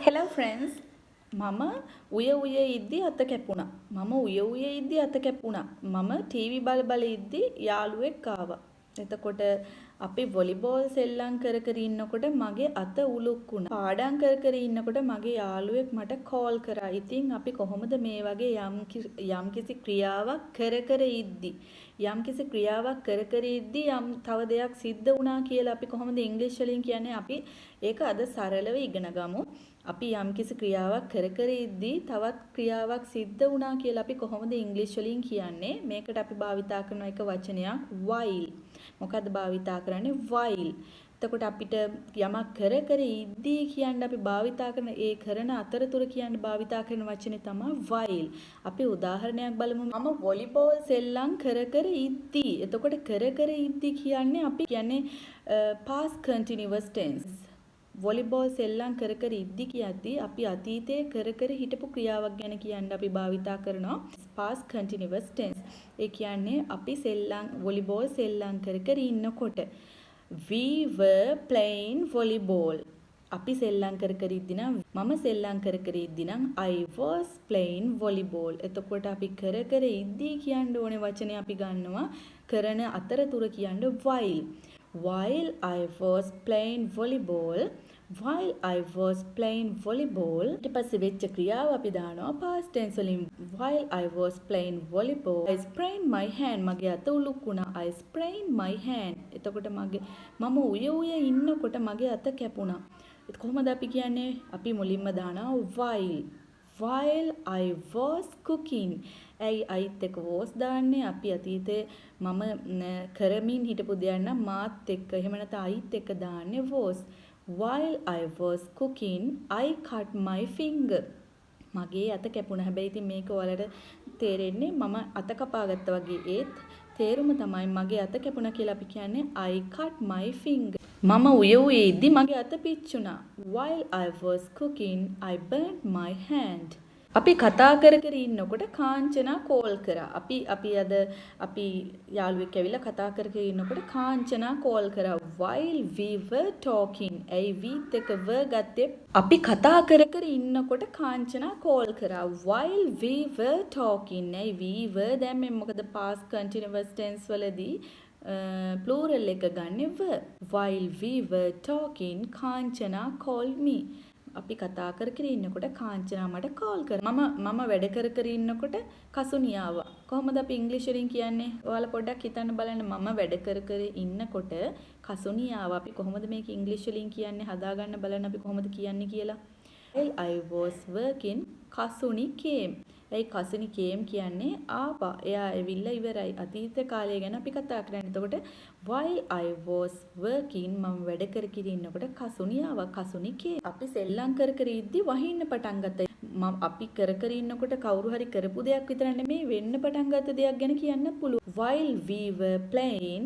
Hello friends. මම උය ඉද්දි අත කැපුණා. මම උය ඉද්දි අත කැපුණා. මම ටීවී බල ඉද්දි යාළුවෙක් ආවා. එතකොට අපි වොලිබෝල් සෙල්ලම් කර ඉන්නකොට මගේ අත උලුක් වුණා. පාඩම් කර ඉන්නකොට මගේ යාළුවෙක් මට කෝල් කරා. ඉතින් අපි කොහොමද මේ වගේ යම්කිසි ක්‍රියාවක් කර ඉද්දි යම්කිසි ක්‍රියාවක් කර ඉද්දි තව දෙයක් සිද්ධ වුණා කියලා අපි කොහොමද ඉංග්‍රීසි වලින් කියන්නේ? අපි ඒක අද සරලව ඉගෙන ගමු. අපි යම්කිසි ක්‍රියාවක් කර ඉද්දී තවත් ක්‍රියාවක් සිද්ධ වුණා කියලා අපි කොහොමද ඉංග්‍රීසි වලින් කියන්නේ? මේකට අපි භාවිතා කරන එක වචනයක් while. මොකද්ද භාවිතා කරන්නේ? while. එතකොට අපිට යමක් කර ඉද්දී කියන්න අපි භාවිතා කරන ඒ කරන අතරතුර කියන්න භාවිතා කරන වචනේ තමයි while. අපි උදාහරණයක් බලමු. මම වොලිබෝල් සෙල්ලම් කර ඉද්දී. එතකොට කර ඉද්දී කියන්නේ අපි කියන්නේ past continuous tense. වොලිබෝල් සෙල්ලම් කර ඉද්දි කියද්දී අපි අතීතයේ කර හිටපු ක්‍රියාවක් ගැන කියන්න අපි භාවිතා කරනවා past continuous tense. ඒ කියන්නේ අපි වොලිබෝල් සෙල්ලම් කර ඉන්නකොට we were playing volleyball. අපි සෙල්ලම් කර ඉද්දි නම් මම සෙල්ලම් කර ඉද්දි නම් I was playing volleyball. එතකොට අපි කර ඉද්දි කියන්න ඕනේ වචනේ අපි ගන්නවා කරන අතරතුර කියන්න while. While I was playing volleyball. While I was playing volleyball. ඊට පස්සේ වෙච්ච ක්‍රියාව අපි දානවා past tense වලින්. While I was playing volleyball. I sprained my hand. මගේ අත උලුක් වුණා. I sprained my hand. එතකොට මම උය ඉන්නකොට මගේ අත කැපුණා. කොහොමද අපි කියන්නේ? අපි මුලින්ම දානවා while I was cooking. අයිත් එක was දාන්නේ අපි අතීතේ මම කරමින් හිටපු දෙයක් නම් මාත් එක්ක එහෙම නැත්නම් අයිත් එක දාන්නේ was. While I was cooking, I cut my finger. මගේ අත කැපුණා. හැබැයි ඉතින් මේක ඔයාලට තේරෙන්නේ මම අත කපාගත්තා වගේ. ඒත් තේරුම තමයි මගේ අත කැපුණා කියලා අපි කියන්නේ I cut my finger. මම උයේ ඉද්දි මගේ අත පිච්චුණා. While I was cooking, I burnt my hand. අපි කතා කර ඉන්නකොට කාංචනා කෝල් කරා. අපි යාළුවෙක් ඇවිල්ලා කතා කර ඉන්නකොට කාංචනා කෝල් කරා. While we were talking. weත් එක were ගත්තේ අපි කතා කර ඉන්නකොට කාංචනා කෝල් කරා. While we were talking. we were දැන් මොකද past continuous tense වලදී plural එක ගන්නෙ were. While we were talking, Kanchana called me. අපි කතා කර ඉන්නකොට කාංචනා මට කෝල් කරා. මම වැඩ කර ඉන්නකොට කසුනි ආවා. කොහොමද අපි ඉංග්‍රීසි වලින් කියන්නේ? ඔයාලා පොඩ්ඩක් හිතන්න බලන්න. මම වැඩ කර ඉන්නකොට කසුනි ආවා. අපි කොහොමද මේක ඉංග්‍රීසි වලින් කියන්නේ? හදාගන්න බලන්න අපි කොහොමද කියන්නේ කියලා. While I was working, Kasuni came. Kasuni came කියන්නේ ආවා. එයා ඇවිල්ලා ඉවරයි. අතීත කාලය ගැන අපි කතා කරන්නේ. එතකොට while I was working මම වැඩ කර ඉන්නකොට කසුනි ආවා. කසුනි came. අපි සෙල්ලම් කර ඉද්දි වහින්න පටන් ගත්තා. අපි කර ඉන්නකොට කවුරු හරි කරපු දෙයක් විතර නෙමෙයි වෙන්න පටන් ගත්ත දෙයක් ගැන කියන්න පුළුවන්. While we were playing,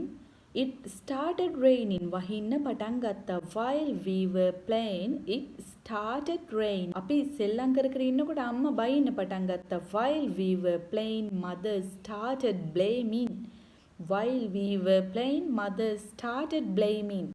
it started raining. වහින්න පටන් ගත්තා. While we were playing, it started rain. අපි සෙල්ලම් කර ඉන්නකොට අම්මා බයින්න පටන් ගත්තා. While we were playing, mother started blaming. While we were playing, mother started blaming.